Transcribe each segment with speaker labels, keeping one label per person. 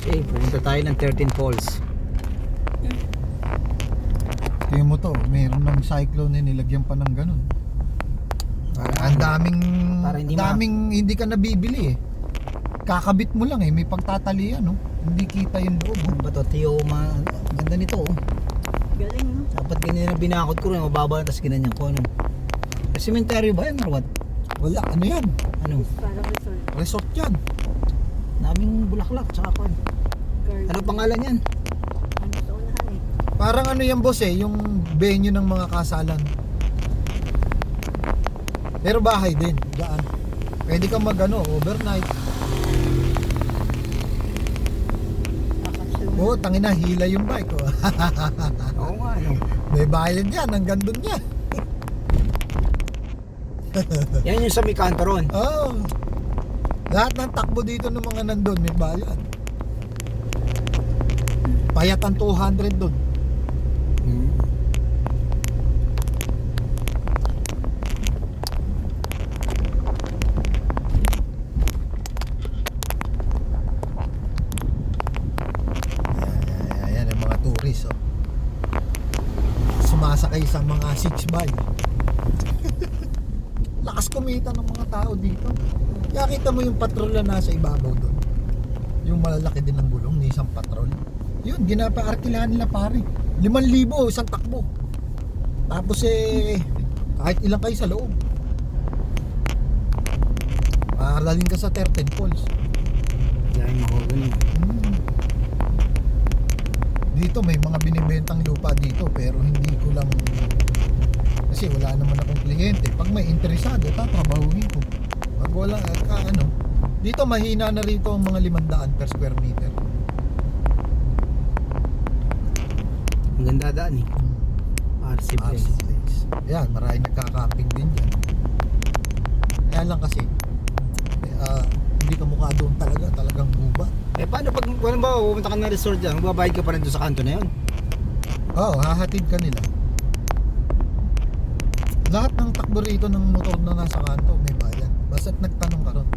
Speaker 1: Okay, pupunta tayo ng 13 Falls.
Speaker 2: Tingnan mo to, mayroon ng cyclone na nilagyan pa ng ganun. Ang daming,
Speaker 1: para hindi
Speaker 2: hindi ka nabibili eh. Kakabit mo lang eh, may pagtatalian no. Hindi kita yung loob.
Speaker 1: Ano ba to? Tiyoma. Ganda nito oh.
Speaker 3: Galing, no?
Speaker 1: Dapat ganyan na binakot ko rin. Mababa na tapos ginanyan ko. Ano? Cemetery ba yan or what?
Speaker 2: Wala, ano yan?
Speaker 1: Ano?
Speaker 3: Parang resort.
Speaker 2: Resort yan.
Speaker 1: Naming bulaklak. Tsaka kwan.
Speaker 3: Garden.
Speaker 1: Ano pangalan yan?
Speaker 3: Ano sa unahan eh?
Speaker 2: Parang ano yan boss eh, yung venue ng mga kasalan. Pero bahay din, daan. Pwede kang overnight.
Speaker 3: Bakasyon.
Speaker 2: Oo, tangina, hila yung bike oh.
Speaker 1: Oo nga. Ano?
Speaker 2: May bayad yan, hanggang dun yan.
Speaker 1: Yan yung sa may kanto ron.
Speaker 2: Oo. Lahat ng takbo dito ng mga nandun, may bayad. Payat ang 200 dun. Ayan ang mga tourist oh. Sumasakay sa mga 6x. Lakas kumita ng mga tao dito. Kaya kita mo yung patrol na nasa ibabaw doon. Yung malalaki din ng gulong ni isang patrol. Yun, ginapa-arkilahan nila pare. 5,000 isang takbo. Tapos kahit ilang kayo sa loob. Paaralalin ka sa 13 Falls.
Speaker 1: Yan yung mahogany.
Speaker 2: Dito may mga binibentang lupa dito pero hindi ko lang kasi wala naman akong kliyente. Pag may interesado, tatrabahuhin ko. Pag wala, dito mahina na rito ang mga 500 per square meter.
Speaker 1: Ang ganda daan eh. RC Place.
Speaker 2: Place. Yan, maraming nagka-camping din dyan. Kaya lang kasi, hindi ka mukha doon talagang guba.
Speaker 1: Eh paano pag wala ba pupunta ka ng resort dyan? Magbabayad ka pa rin doon sa kanto na yun?
Speaker 2: Oo, hahatid ka nila. Lahat ng takbo rito ng motor na nasa kanto may bayad. Basta't nagtanong ka ron.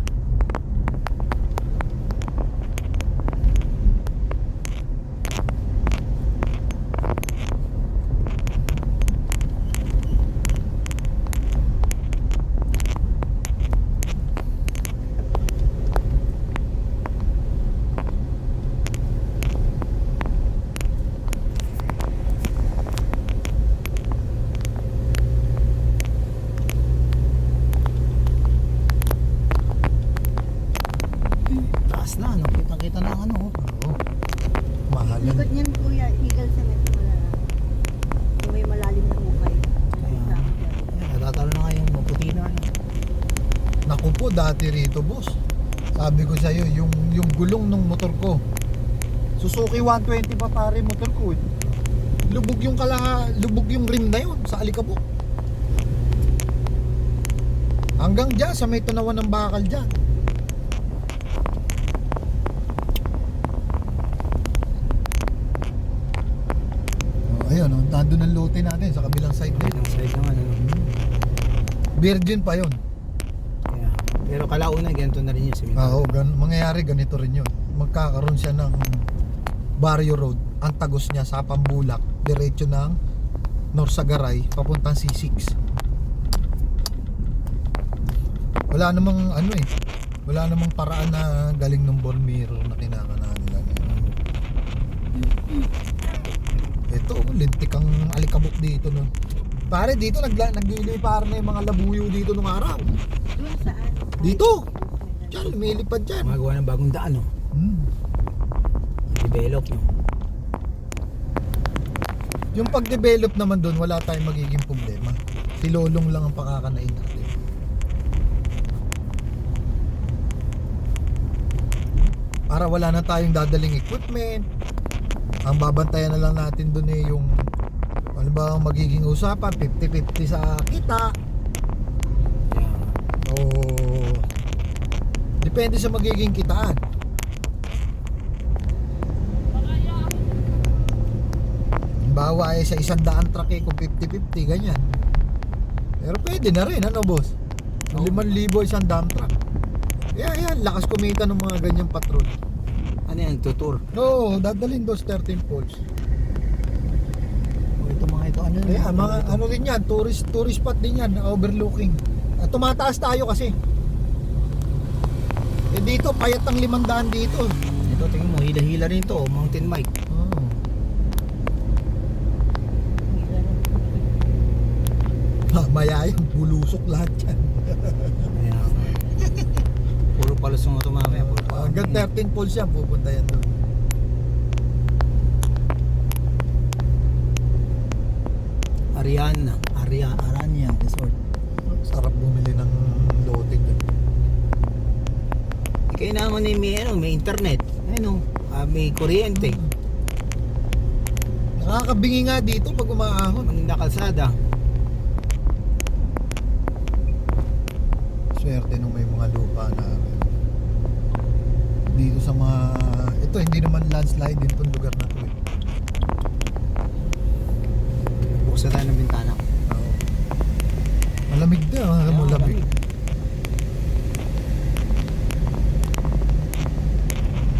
Speaker 1: Taas na, no? Kitang-kita na ano.
Speaker 2: Oo. Mahal yan.
Speaker 3: Likod niyan, kuya, Eagle Cement wala. Yung may malalim na hukay.
Speaker 1: Kaya, natatalo na nga yung maputi na.
Speaker 2: Naku po, dati rito boss. Sabi ko sa'yo, yung gulong ng motor ko. Suzuki 120 pa pare motor ko eh. Lubog yung rim na yun sa alikabok. Hanggang dyan sa may tunawan ng bakal dyan. Ayun, nandun ang lote natin sa kabilang side na yun.
Speaker 1: Ang side naman, ano?
Speaker 2: Virgin pa yun.
Speaker 1: Kaya, pero kalaunan, ganito na rin yung cemetery.
Speaker 2: Oo, mangyayari ganito rin yun. Magkakaroon siya ng Barrio Road. Ang tagos niya sa Pambulak, diretso ng Norsagaray, papuntang C6. Wala namang wala namang paraan na galing ng ball mirror na kinakanahan nila ngayon. Ito, lintik ang alikabok dito nun. Pare, dito naglilipar na yung mga labuyo dito nung araw.
Speaker 3: Doon saan?
Speaker 2: Dito! Diyan, lumilipad dyan.
Speaker 1: Magawa ng bagong daan, no? Develop, no?
Speaker 2: Yung pag-develop naman doon, wala tayong magiging problema. Si Lolong lang ang pakakanain natin. Para wala na tayong dadaling equipment. Ang babantayan na lang natin doon yung ano ba ang magiging usapan, 50-50 sa kita. O depende sa magiging kitaan. Bawa sa 100 truck kung 50-50 ganyan. Pero pwede na rin, ano boss? 5,000 isang dump truck. Yan, lakas kumita ng mga ganyang patrol.
Speaker 1: Ano yan, tutur?
Speaker 2: Oo, dadalhin doon sa 13 poles.
Speaker 1: O ito mga ito, ano
Speaker 2: Kaya mga ano rin yan, tourist spot din yan, overlooking. At tumataas tayo kasi. Eh dito, payat ang 500 dito.
Speaker 1: Ito, tingin mo, hila-hila rin to, mountain bike.
Speaker 2: Oh. Mamaya yung bulusok lahat yan.
Speaker 1: Kaya, puro palusong ito mamaya.
Speaker 2: Hanggang 13 poles yan, pupunta yan doon.
Speaker 1: Aranya Resort.
Speaker 2: Sarap bumili ng lote dyan.
Speaker 1: Kailangan may internet. May kuryente.
Speaker 2: Nakakabingi nga dito pag umaahon.
Speaker 1: Maganda kalsada.
Speaker 2: Swerte nung may mga lupa na dito sa mga ito hindi naman landslide din tong lugar na to eh.
Speaker 1: Buksan tayo ng bintana.
Speaker 2: Oo. Malamig din, malamig.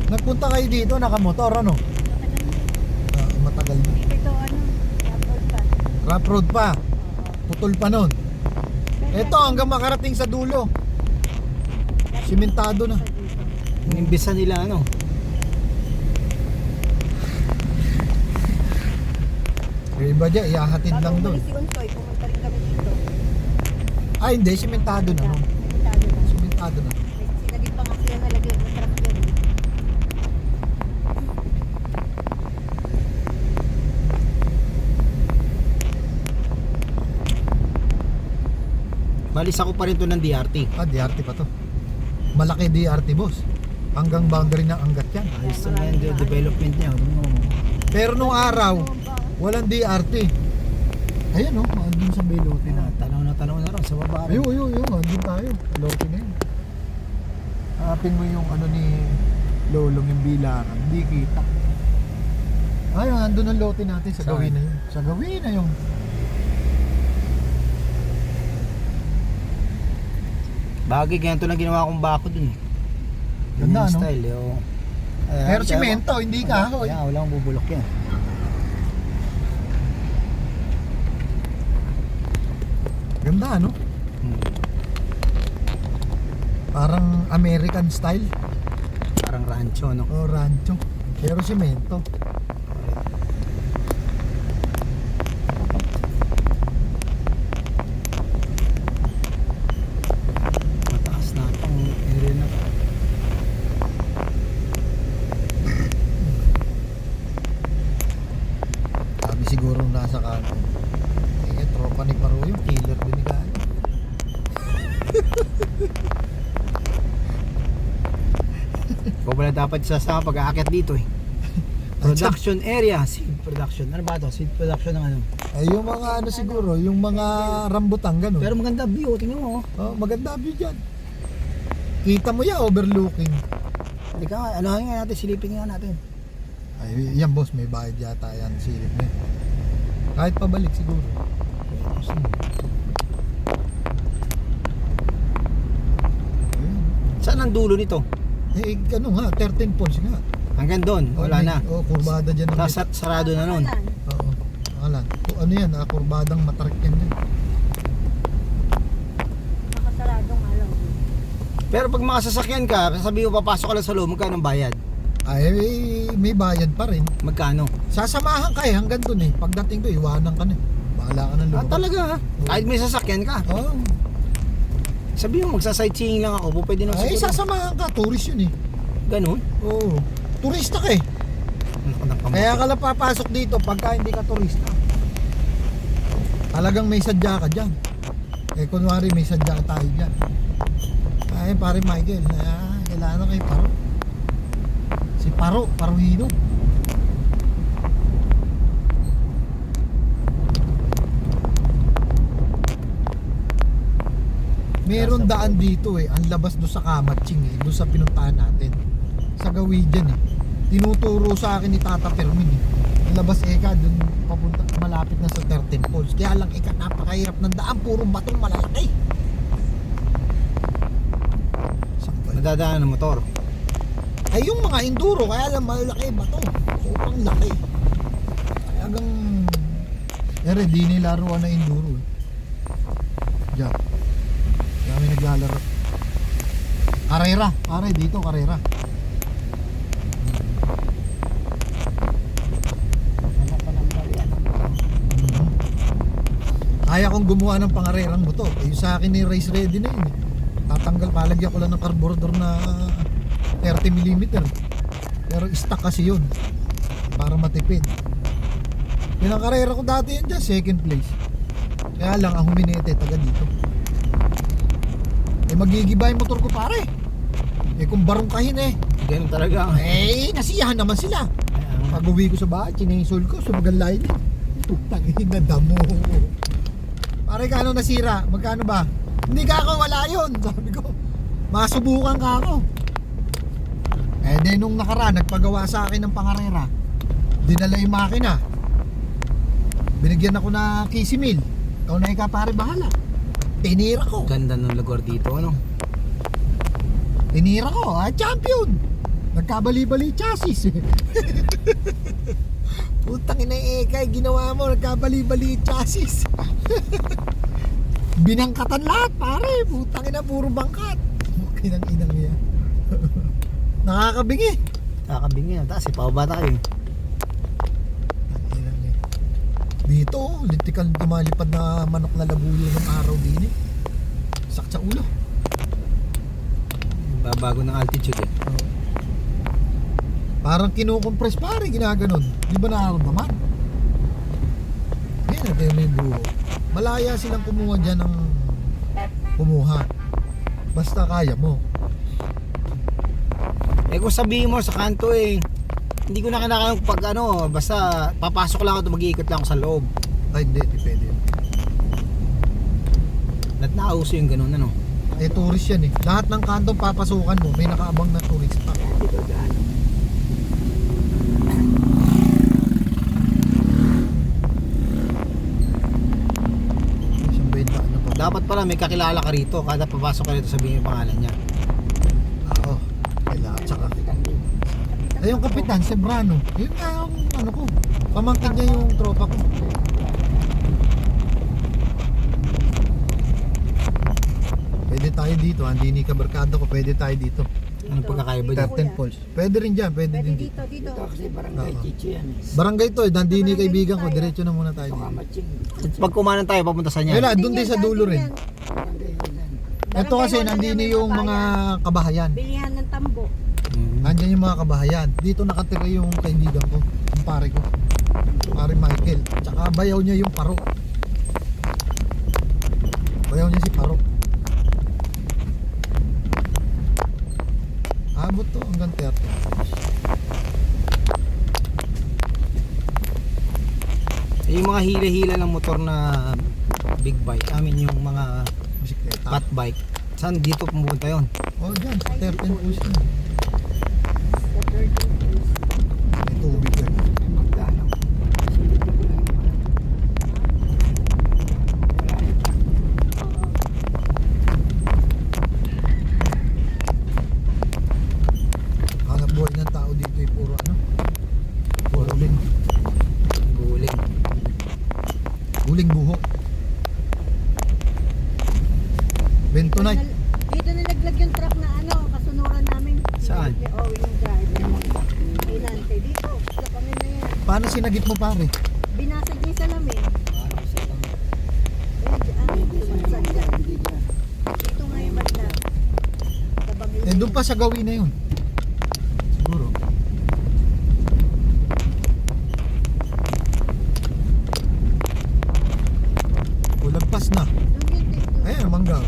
Speaker 2: Nagpunta kayo dito nakamotor ano? Matagal na.
Speaker 3: Ito ano, upload pa.
Speaker 2: Rough road pa. Putol pa nun. Ito hanggang makarating sa dulo. Simentado na.
Speaker 1: Inimbisa nila
Speaker 2: Yung iba dyan, ihahatid lang doon.
Speaker 3: Si Unsoy, pumunta rin kami dito.
Speaker 2: Ah, hindi, simentado na. No?
Speaker 3: Simentado na.
Speaker 2: Simentado na.
Speaker 3: Sinagip pa nga sila nalagyan ng truck yan.
Speaker 1: Balis ako pa rin to ng DRT.
Speaker 2: Ah, DRT pa to. Malaki DRT, boss. Hanggang boundary ng Angat yan.
Speaker 1: Ayos na yung development niya.
Speaker 2: Pero nung araw, walang DRT. Ayan oh, andun sa Belote na.
Speaker 1: Tanaw na rin sa baba.
Speaker 2: Ayun, andun tayo. Lote na yun. Hanapin mo yung ano ni Lolong yung bilangan. Hindi kita. Ayun, andun ang lote natin. Sa
Speaker 1: Saan?
Speaker 2: gawin na yun. Sa gawin na yun.
Speaker 1: Bagay ganito lang ginawa kong bako dun.
Speaker 2: Ganda,
Speaker 1: Yung
Speaker 2: no?
Speaker 1: style,
Speaker 2: Pero simento, hindi kahoy.
Speaker 1: Kaya wala akong bubulok yan.
Speaker 2: Ganda, no? Parang American style.
Speaker 1: Parang rancho, no?
Speaker 2: O rancho. Pero simento.
Speaker 1: Mataas na itong area na to.
Speaker 2: Sabi siguro nasa kanto. Eh, tropa ni Paro yung killer din ni Gayo.
Speaker 1: Ikaw pala dapat sasama pag-aakyat dito eh. Production area, seed production. Ano ba ito? Seed production ng ano?
Speaker 2: Ay, yung mga ano siguro, yung mga rambutan ganun.
Speaker 1: Pero maganda view, tingnan mo.
Speaker 2: Oh, maganda view dyan. Kita mo yan, overlooking.
Speaker 1: Halika nga, ano nga natin, silipin nga natin.
Speaker 2: Ay, yan boss, may bayad yata yan, silip na yun. Kahit pabalik siguro. Ayun.
Speaker 1: Saan ang dulo nito?
Speaker 2: Eh, ano nga, 13 poles nga.
Speaker 1: Hanggang doon, wala na.
Speaker 2: Oh, kurbada dyan.
Speaker 1: Tapos sarado na nun.
Speaker 2: Oo. Alan. Ano yan, kurbadang matarik yan dyan.
Speaker 3: Nakasaradong alaw.
Speaker 1: Pero pag makasasakyan ka, sabi mo papasok ka lang sa loob, magkano ang bayad?
Speaker 2: Ay, may bayad pa rin.
Speaker 1: Magkano?
Speaker 2: Sasamahan ka eh, hanggang dun eh. Pagdating ko, iwanan ka na eh. Bahala ka ng loob.
Speaker 1: Talaga ha? Kahit may sasakyan ka.
Speaker 2: Oo.
Speaker 1: Sabi mo magsa-sightseeing lang ako, pwede nang
Speaker 2: Ay,
Speaker 1: siguro.
Speaker 2: sasamahan ka. Tourist yun eh.
Speaker 1: Ganun?
Speaker 2: Oo. Turista ka eh. Kaya ka lang papasok dito pagka hindi ka turista. Talagang may sadya ka dyan. Eh kunwari may sadya tayo dyan. Ay pare Michael, kailangan kay Paro. Si Paro Hino. Meron daan dito eh, ang labas do sa Kamatsing eh, do sa pinuntahan natin. Sa Gawidian eh. Tinuturo sa akin ni Tata Fermin eh. Ang labas eka dun papunta malapit na sa 13 poles. Kaya lang eka napakahirap ng daan, puro batong malalaki.
Speaker 1: Nadadaan ng motor.
Speaker 2: Ay yung mga enduro, kaya lang malaki ba to? Sobrang laki. Kaya hanggang di nilaruan na enduro eh. Diyan. Kami naglalaro. Karera, pare dito karera. Kaya kong gumawa ng pangarerang motor. Eh, yung sa akin ni race ready na yun. Tatanggal, palagyan ko lang ng carburetor na 30mm. Pero stock kasi yun. Para matipid. Yung ang karera ko dati yun dyan, second place. Kaya lang, ang huminete, taga dito. Eh, magigiba yung motor ko pare. Eh, kung barungkahin eh.
Speaker 1: Ganun talaga.
Speaker 2: Eh, nasiyahan naman sila. Pag uwi ko sa bahay, chinesol ko, sumagal lain. Putang ina, damo. Pare, kano nasira? Magkano ba? Hindi ka ako, wala yun. Sabi ko, masubukan ka ako. Eh, then nung nakaraan, nagpagawa sa akin ng pangarera. Dinala yung makina. Binigyan ako na kisimil. Ikaw na ika, pare, bahala. Tinira ko.
Speaker 1: Ganda ng lugar dito, ano?
Speaker 2: Tinira ko, champion. Nagkabali-bali chassis. Putang ina kay ginawa mo, nagkabali-bali chassis. Binangkatan lahat, pare. Putang ina, puro bangkat. Kinang-inang niya. Nakakabingi.
Speaker 1: Kakabingi na, taas, ipabata kayo.
Speaker 2: Inang niya. Dito, lintikan tumalipad na manok na labuyo ng araw din eh. Sak sa ulo.
Speaker 1: Babago ng altitude eh.
Speaker 2: Parang kinukompress pare, ginaganon. Di ba nararamdaman? Yan natin may buho. Malaya silang kumuha dyan ng kumuha. Basta kaya mo.
Speaker 1: Eh kung sabihin mo sa kanto eh, hindi ko na kinakailangan pag ano, basta papasok lang ako, mag-iikot lang ako sa loob.
Speaker 2: Ay hindi, di pwede.
Speaker 1: At nauso yung ganun ano.
Speaker 2: Eh tourist yan eh. Lahat ng kantong papasukan mo, may nakaabang na tourist pa. Isang benta, ano pa?
Speaker 1: Dapat pala may kakilala ka rito, kada papasok ka rito sabihin yung pangalan niya.
Speaker 2: Oo. Kailangan. Tsaka. Ay yung kapitan, Sebrano. Yun nga yung ano ko. Pamangkin niya yung tropa ko. Pwede tayo dito, hindi ni kabarkada ko, pwede tayo dito.
Speaker 1: Anong pagkakaiba dyan?
Speaker 2: 13 Falls. Pwede rin dyan, pwede
Speaker 3: Pwede
Speaker 2: din
Speaker 3: dito, dito.
Speaker 2: Barangay to, nandini kaibigan ko, diretso na muna tayo dito.
Speaker 1: Pag kumanan tayo, papunta sa niya.
Speaker 2: Wala, doon din sa dulo rin. Ito kasi nandini yung mga kabahayan.
Speaker 3: Bilihan ng tambo.
Speaker 2: Andyan yung mga kabahayan. Dito nakatira yung kaibigan ko, yung pare ko. Pare Michael. Tsaka bayaw niya yung Paro. Bayaw niya si Paro. Abot to hanggang 30.
Speaker 1: Yung mga hila-hila ng motor na big bike, amin yung mga
Speaker 2: Bisikleta.
Speaker 1: fat bike. Saan dito pumunta yon?
Speaker 2: Oh, dyan, sa 13 Falls na.
Speaker 3: Sa 13 days.
Speaker 2: May tubig yan. Hanap buhay ng tao dito ay puro ano? Puro uling.
Speaker 1: Guling.
Speaker 2: Uling buho. Bentonite.
Speaker 3: Dito nilaglag yung truck na ano, kasunuran namin.
Speaker 1: Saan?
Speaker 3: Oh, yung driver. Inante dito, sa pangin na yan.
Speaker 2: Paano sinagip mo pare?
Speaker 3: Binasag niya sa lamin. Dito nga yung banda. Sa bangin.
Speaker 2: Eh doon pa sa gawin na yun. Siguro. O lagpas na.
Speaker 3: Doon yun, dito.
Speaker 2: Ayan, mangga.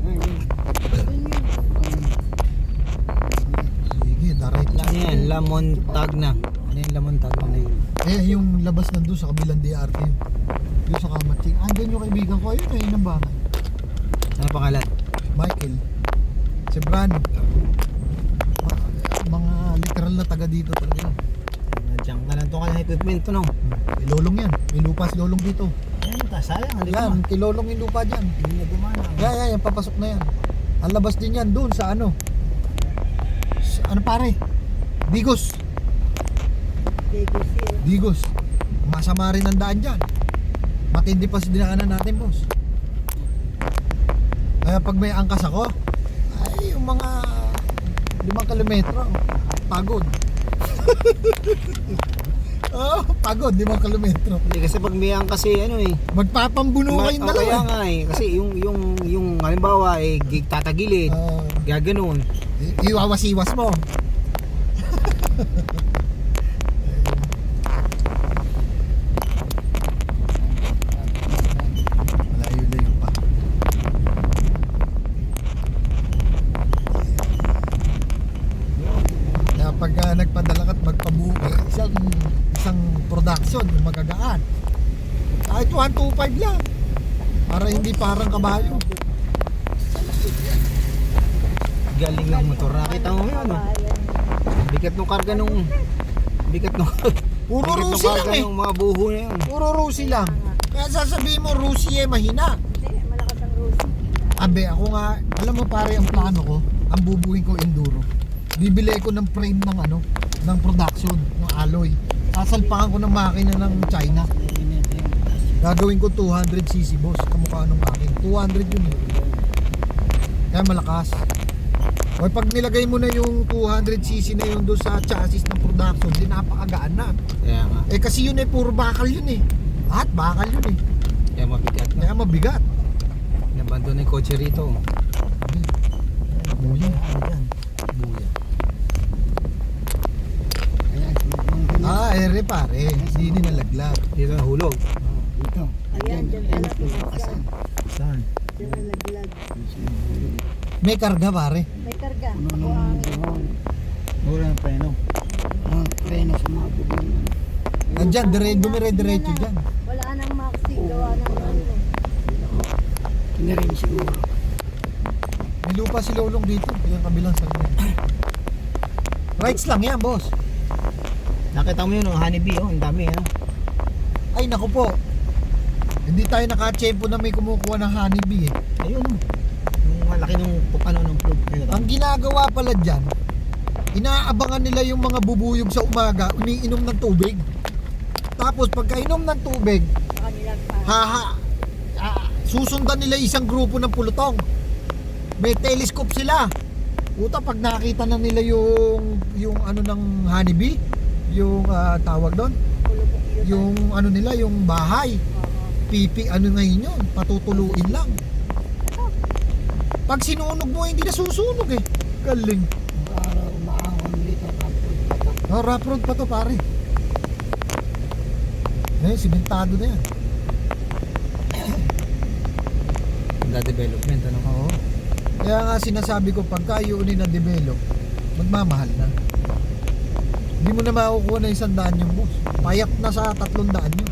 Speaker 3: Doon yun.
Speaker 2: Sige, daray.
Speaker 1: Ano yan? Lamontag na. Ano yung Lamontag na yun?
Speaker 2: Eh, yung labas nandun sa kabilang DRT. Yung sa Kamatsing. Andyan yung kaibigan ko. Ayun, ayun ang bahay.
Speaker 1: Ano pangalan?
Speaker 2: Michael. Sebrano. Mga literal na taga dito talaga.
Speaker 1: Diyan ka lang itong kanyang equipment to no?
Speaker 2: May lolong yan. May lupa si lolong dito.
Speaker 1: Ayan, sayang. Hindi
Speaker 2: Yan, kilolong yung lupa dyan.
Speaker 1: Hindi na dumana.
Speaker 2: Yan, papasok na yan. Ang labas din yan doon sa ano. Sa ano pare? Digos.
Speaker 3: Vegas yun.
Speaker 2: Digos. Masama rin ang daan dyan. Matindi pa sa dinaanan natin, boss. Kaya pag may angkas ako, ay yung mga 5 kilometro, pagod. Oh, pagod, 5 kilometro.
Speaker 1: Hindi kasi pag may kasi ano eh.
Speaker 2: Magpapambuno kayong
Speaker 1: Kaya
Speaker 2: dalawa.
Speaker 1: nga eh. Kasi yung halimbawa eh, tatagilid. Gaganon.
Speaker 2: Iwawasiwas mo. Malayo-layo pa. Kaya pagka nagpadala ka at magpabuo, isang production, yung magagaan. Kahit 125 lang. Para hindi parang kabayo.
Speaker 1: Galing ng motor. Nakita mo yun ano? Bigat nung karga nung... Bigat nung...
Speaker 2: Puro
Speaker 1: bigat nung
Speaker 2: Rusi lang
Speaker 1: karga
Speaker 2: eh.
Speaker 1: nung mga buho na yun.
Speaker 2: Puro Rusi lang. Kaya sasabihin mo Rusi eh mahina.
Speaker 3: Hindi, malakas ang rose.
Speaker 2: Abe, ako nga, alam mo pare ang plano ko, ang bubuhin ko enduro. Bibili ko ng frame ng ano, ng production, ng alloy. Sasalpakan ko ng makina ng China. Gagawin ko 200cc boss, kamukha nung akin. 200 yun eh. Kaya malakas. O pag nilagay mo na yung 200cc na yun doon sa chassis ng production, di napakagaan na.
Speaker 1: Kaya nga.
Speaker 2: Eh kasi yun eh, puro bakal yun eh. Lahat bakal yun eh.
Speaker 1: Kaya mabigat na.
Speaker 2: Kaya mabigat.
Speaker 1: Nabandon na yung kotse rito.
Speaker 2: Buya.
Speaker 1: Buya.
Speaker 2: Ere pare, hindi nalaglag.
Speaker 1: Dito nahulog.
Speaker 3: Ayan, dyan pala pinaglag.
Speaker 1: Saan?
Speaker 3: Dyan nalaglag.
Speaker 2: May karga pare.
Speaker 3: May karga. Buhangin.
Speaker 1: Wala ng preno.
Speaker 2: Nandyan, dumire-diretso dyan.
Speaker 3: Wala nang maxi. Gawa ng ano.
Speaker 2: May lupa si Lolong dito, yung kabilang sa rights lang yan, boss.
Speaker 1: Nakita mo yun, ang honeybee, oh, ang dami, ano?
Speaker 2: Ay, naku po. Hindi tayo nakatsempo na may kumukuha ng honeybee eh.
Speaker 1: Ayun, oh. Yung malaki nung, ano, nung plug.
Speaker 2: Ang ginagawa pala dyan, inaabangan nila yung mga bubuyog sa umaga, umiinom ng tubig. Tapos pagkainom ng tubig,
Speaker 3: Sa kanilang pa.
Speaker 2: susundan nila isang grupo ng pulutong. May telescope sila. Puta, pag nakita na nila yung ano ng honeybee, yung tawag doon,
Speaker 3: Kulubok yun.
Speaker 2: yung ano nila, yung bahay. Pipi, ano ngayon yun, patutuluin lang. Pag sinunog mo, hindi na susunog eh. Galing. Rough road pa to pare. Simentado na yan.
Speaker 1: development, ano?
Speaker 2: Oo. Kaya nga sinasabi ko, pagka yun na develop, magmamahal na. Hindi mo na makukuha na 100 yung boss. Payat na sa 300 yun.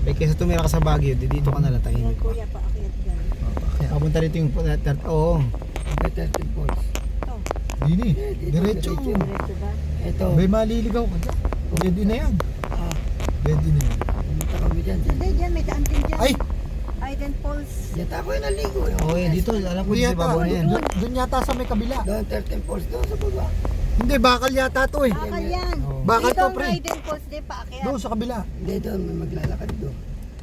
Speaker 1: Eh, kaysa tumira ka sa Baguio, dito ka na lang
Speaker 3: Yan
Speaker 1: tahimik.
Speaker 3: kuya, paakyat dyan.
Speaker 2: Kaya
Speaker 1: Papunta rito yung... Oo.
Speaker 2: dini, diretso.
Speaker 3: Diretso ba?
Speaker 2: May maliligaw ka dyan. Pwede na yan. Pwede na yan.
Speaker 3: Hindi, dyan. May daan din dyan.
Speaker 2: Ay!
Speaker 3: Iden Falls.
Speaker 1: Oo, eh, dito. Alam ko
Speaker 2: Hindi
Speaker 1: dito sa
Speaker 2: yata.
Speaker 1: babaw na yan.
Speaker 2: Doon yata sa may kabila. Hindi, bakal yata to eh.
Speaker 3: Bakal yan.
Speaker 1: Oo.
Speaker 2: Bakal
Speaker 3: Dito
Speaker 2: to
Speaker 3: ang
Speaker 2: pre.
Speaker 3: Iden Falls din, paakyat.
Speaker 2: Doon sa kabila.
Speaker 4: Hindi doon, may maglalakad doon.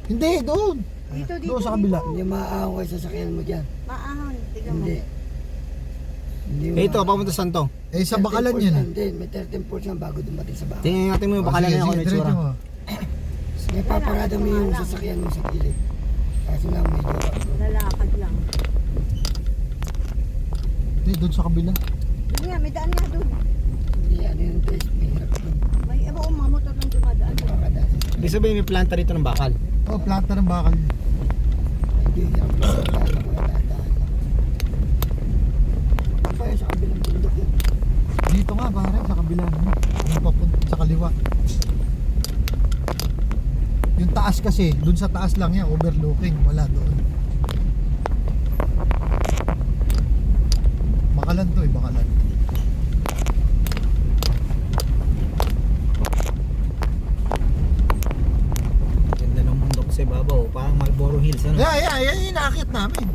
Speaker 2: Hindi, doon.
Speaker 3: Dito, dito.
Speaker 2: Doon sa kabila.
Speaker 4: Hindi maaaway sa sakyan mo dyan.
Speaker 3: Maahon. Tignan mo.
Speaker 4: Hindi. Hindi
Speaker 1: Eh, ito, papunta saan to?
Speaker 2: Eh, sa bakalan yan eh.
Speaker 4: Hindi, may 13% bago dumating sa bahay.
Speaker 1: Tingnan natin mo yung bakalan na ako na itsura.
Speaker 4: May paparada mo yung sasakyan mo sa gilid. Kasi nga medyo
Speaker 3: Lalakad lang.
Speaker 2: Hindi, doon sa kabila.
Speaker 3: Doon nga, may daan nga doon.
Speaker 4: hindi ano yung test, may hirap doon.
Speaker 3: May mga motor lang dumadaan.
Speaker 4: Pakadaan.
Speaker 1: Ibig sabihin may planta rito ng bakal.
Speaker 2: Oh, planta ng bakal.
Speaker 4: Medyo hirap doon. Dadaan lang. Kaya sa kabilang bundok yun.
Speaker 2: Dito nga pare, sa kabila naman. Yung papunta sa kaliwa. Yung taas kasi, dun sa taas lang yan, overlooking, wala doon. Bakalan to eh, bakalan.
Speaker 1: Ganda ng mundo ko sa ibabaw. Parang Marlboro Hills, ano?
Speaker 2: Yan yung inakit namin.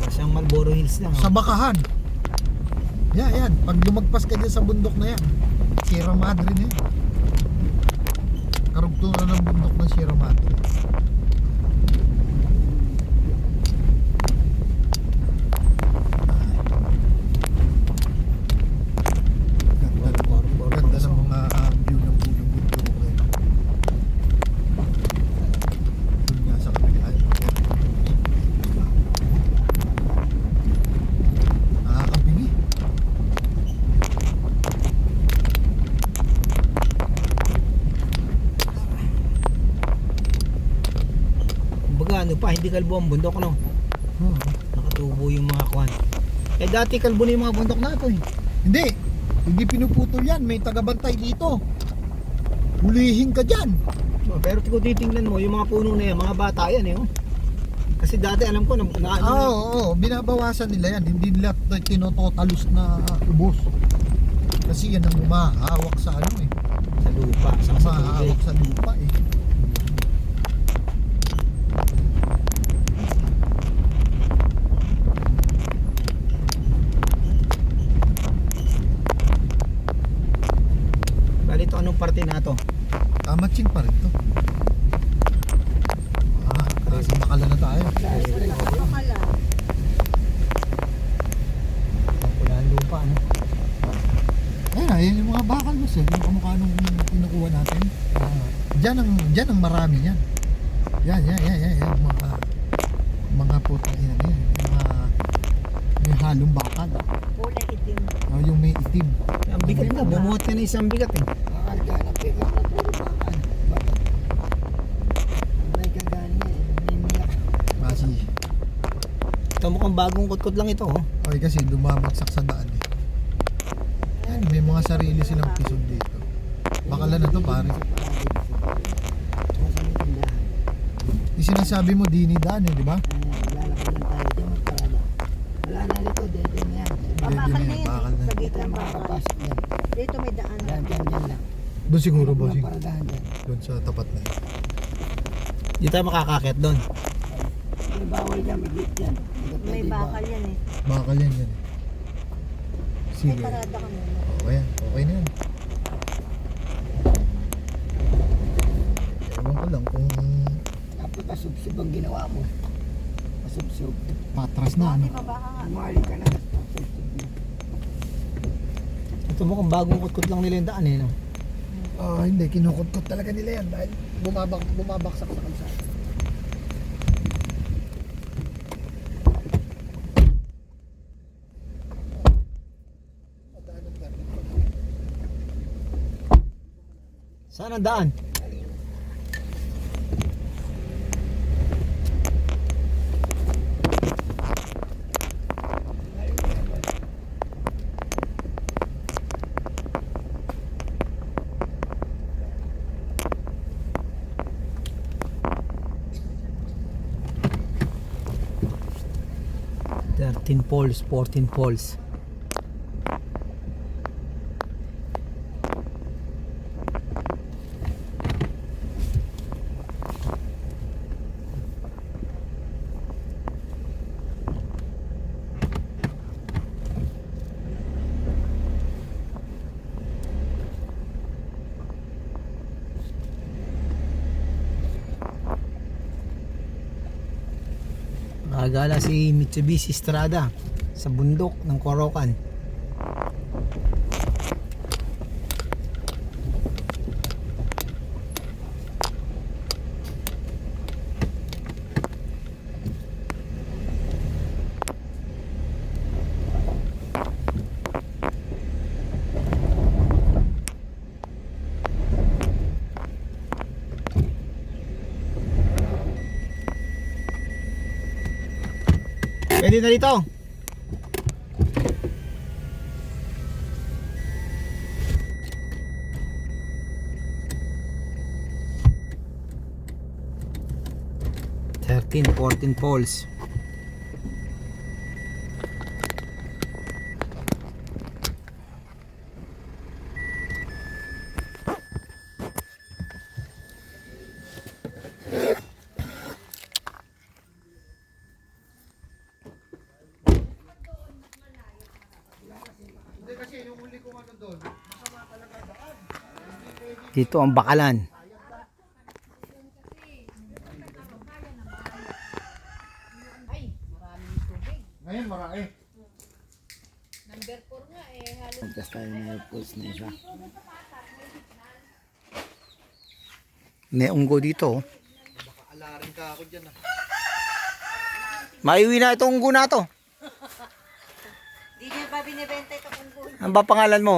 Speaker 1: Siyang Marlboro Hills lang.
Speaker 2: Sa bakahan. Yan. Pag lumagpas ka dyan sa bundok na yan, Sierra Madre na yan. Karugtungan ng bundok ng Sierra Madre. Ganda ng mga view ng bundok ngayon. Doon nga sa kabila. Nakakabingi.
Speaker 1: Kumbaga ano pa, hindi kalbo ang bundok, no? Nakatubo yung mga kwan. Eh dati kalbo na yung mga bundok nato eh.
Speaker 2: Hindi pinuputol yan. May tagabantay dito. Hulihin ka dyan.
Speaker 1: Pero kung titingnan mo, yung mga puno na yan, mga bata yan eh. Oh. Kasi dati alam ko,
Speaker 2: Oo, binabawasan nila yan. Hindi nila tinototalos na ubos. Kasi yan ang humahawak sa ano eh.
Speaker 1: sa lupa, sa tubig.
Speaker 2: Humahawak sa lupa eh.
Speaker 1: Bali ito, anong parte na to?
Speaker 2: Matching pa rin to. Nasa Makala na tayo.
Speaker 3: Bakala.
Speaker 1: Kulaan lupa, ano?
Speaker 2: Ayan yung mga bakal mo sir. Yung kamukha nung kinukuha natin. Diyan ang marami yan. Yan. Mga puta yan. May halong bakal.
Speaker 3: Kulay itim.
Speaker 2: Yung may itim.
Speaker 1: Ang bigat na, bumuhat ka na isang bigat eh.
Speaker 4: Kakarga ng pick up na puro bakal. Bato. May kagaling eh. May miyak.
Speaker 2: Kasi,
Speaker 1: Ito mukhang bagong kutkot lang ito, oh.
Speaker 2: okay kasi dumabagsak sa daan eh. Yan, may mga sarili silang pisod dito. Bakalan na to pare. Yung sinasabi mo dinidaan eh, di ba?
Speaker 4: Lalakad lang tayo dyan magparada. Wala na rito, dede na yan.
Speaker 3: Bakal na yan
Speaker 2: bakal na.
Speaker 3: eh. Sa gitna
Speaker 4: Dito
Speaker 3: ng
Speaker 4: ang
Speaker 3: bakal.
Speaker 4: makakapasok yan.
Speaker 3: Dito may daan.
Speaker 4: Dyan lang.
Speaker 2: Doon siguro bossing.
Speaker 4: Walang paradahan dyan.
Speaker 2: Doon sa tapat na yun.
Speaker 1: Di tayo makakakit doon.
Speaker 4: May bawal dyan, may gate dyan.
Speaker 3: May bakal yan eh.
Speaker 2: Bakal yan yan.
Speaker 3: May
Speaker 2: Sige.
Speaker 3: parada ka muna.
Speaker 2: Okay na yan. Ewan ko lang kung
Speaker 4: Tapos pasubsob ang ginawa mo. Pasubsob.
Speaker 2: patras na ano.
Speaker 3: Di ba baka nga?
Speaker 4: Umali ka na. Pasubsob mo.
Speaker 1: Ito mukhang bagong kutkot lang nila yung daan eh, no?
Speaker 2: Hindi, kinukutkot talaga nila yan dahil bumabaksak sa kalsada.
Speaker 1: Saan ang daan? Thirteen poles, 14 poles. Nakagala si Mitsubishi Strada sa bundok ng Corocan. Pwede na dito. Thirteen, 14 poles. Dito ang Bakalan.
Speaker 2: Ngayon marami.
Speaker 4: Puntas tayo na post na isa.
Speaker 1: May unggo dito. Oh.
Speaker 2: Alarin ka ako dyan ah.
Speaker 1: Maiwi na itong unggo na to.
Speaker 3: Di niya ba binibenta ito kung buhay?
Speaker 1: Ano ba pangalan mo?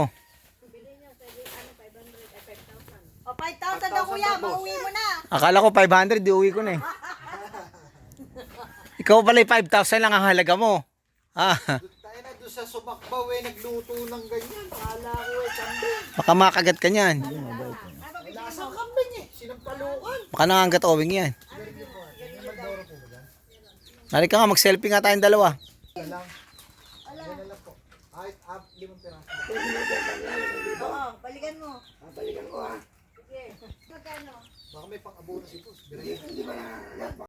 Speaker 3: O, 5,000 daw kuya, mauwi mo na.
Speaker 1: Akala ko 500, di uwi ko na eh. Ikaw pala 5,000 lang ang halaga mo. Ah,
Speaker 2: Tayo na doon sa Subakbaw eh, nagluto ng ganyan. Akala ko eh, kambing.
Speaker 1: baka makagat ka niyan.
Speaker 2: Lasang kambing eh, sinampalukan.
Speaker 1: Baka nangangat owing yan. Halika nga, mag-selfie nga tayong dalawa.
Speaker 2: Yan lang po. Kahit 5 piraso.
Speaker 3: Oo, balikan mo.
Speaker 4: Balikan ko ha.
Speaker 3: Sige. Magkano?
Speaker 2: Baka may pang-abono si Boss.